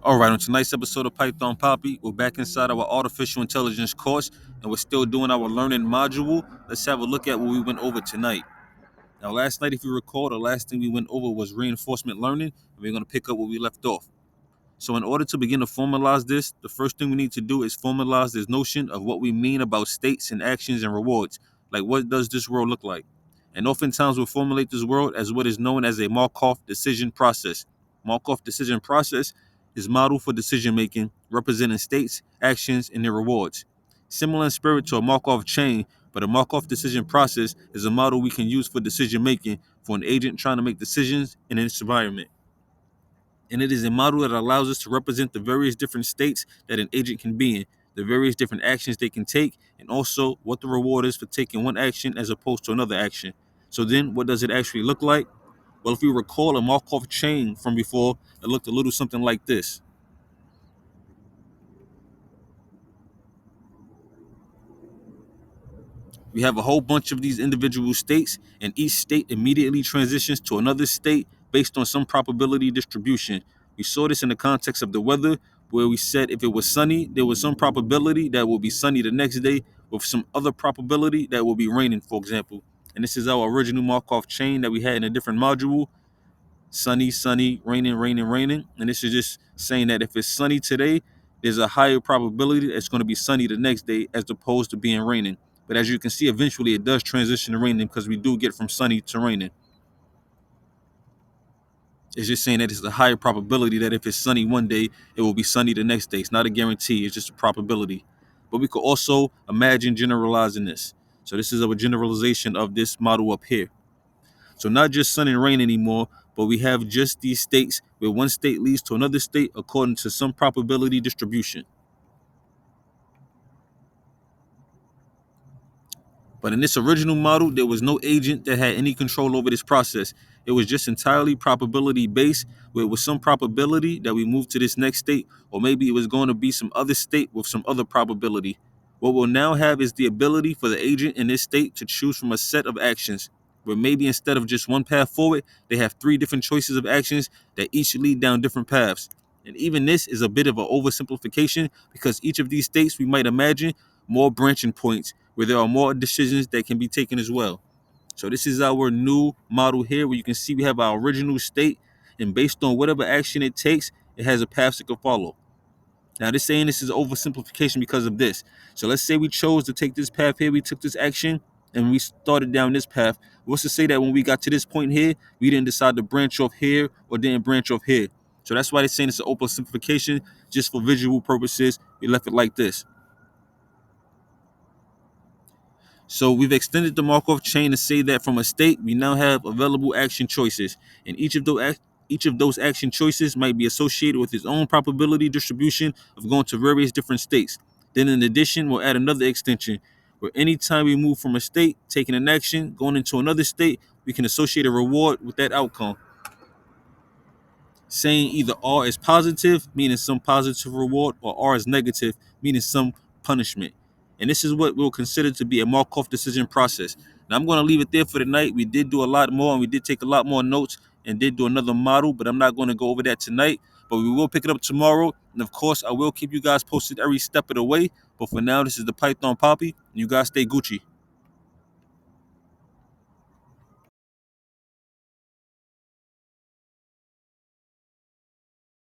All right, on tonight's episode of Python Papi, we're back inside our artificial intelligence course, and we're still doing our learning module. Let's have a look at what we went over tonight. Now, last night, if you recall, the last thing we went over was reinforcement learning, and we're going to pick up where we left off. So, in order to begin to formalize this, the first thing we need to do is formalize this notion of what we mean about states and actions and rewards. Like, what does this world look like? And oftentimes, we'll formulate this world as what is known as a Markov decision process. Markov decision process is model for decision making, representing states, actions, and their rewards. Similar in spirit to a Markov chain, but a Markov decision process is a model we can use for decision making for an agent trying to make decisions in its environment, and it is a model that allows us to represent the various different states that an agent can be in, the various different actions they can take, and also what the reward is for taking one action as opposed to another action. So then, what does it actually look like? Well, if you recall a Markov chain from before, it looked a little something like this. We have a whole bunch of these individual states, and each state immediately transitions to another state based on some probability distribution. We saw this in the context of the weather, where we said if it was sunny, there was some probability that it will be sunny the next day, with some other probability that it will be raining, for example. And this is our original Markov chain that we had in a different module: sunny, sunny, raining, raining, raining. And this is just saying that if it's sunny today, there's a higher probability that it's going to be sunny the next day as opposed to being raining. But as you can see, eventually it does transition to raining because we do get from sunny to raining. It's just saying that it's a higher probability that if it's sunny one day, it will be sunny the next day. It's not a guarantee, it's just a probability. But we could also imagine generalizing this. So this is a generalization of this model up here. So not just sun and rain anymore, but we have just these states where one state leads to another state according to some probability distribution. But in this original model, there was no agent that had any control over this process. It was just entirely probability based, where it was some probability that we move to this next state, or maybe it was going to be some other state with some other probability. What we'll now have is the ability for the agent in this state to choose from a set of actions, where maybe instead of just one path forward, they have three different choices of actions that each lead down different paths. And even this is a bit of an oversimplification because each of these states we might imagine more branching points where there are more decisions that can be taken as well. So this is our new model here where you can see we have our original state, and based on whatever action it takes, it has a path it can follow. Now this saying this is oversimplification because of this. So let's say we chose to take this path here, we took this action and we started down this path. What's to say that when we got to this point here, we didn't decide to branch off here or didn't branch off here? So that's why they're saying it's an oversimplification. Just for visual purposes, we left it like this. So we've extended the Markov chain to say that from a state, we now have available action choices, and each of those action choices might be associated with its own probability distribution of going to various different states. Then, in addition, we'll add another extension where anytime we move from a state, taking an action, going into another state, we can associate a reward with that outcome, saying either R is positive, meaning some positive reward, or R is negative, meaning some punishment. And this is what we'll consider to be a Markov decision process. Now, I'm going to leave it there for the night. We did do a lot more, and we did take a lot more notes and did do another model, but I'm not going to go over that tonight. But we will pick it up tomorrow. And of course, I will keep you guys posted every step of the way. But for now, this is the Python Poppy. You guys stay Gucci.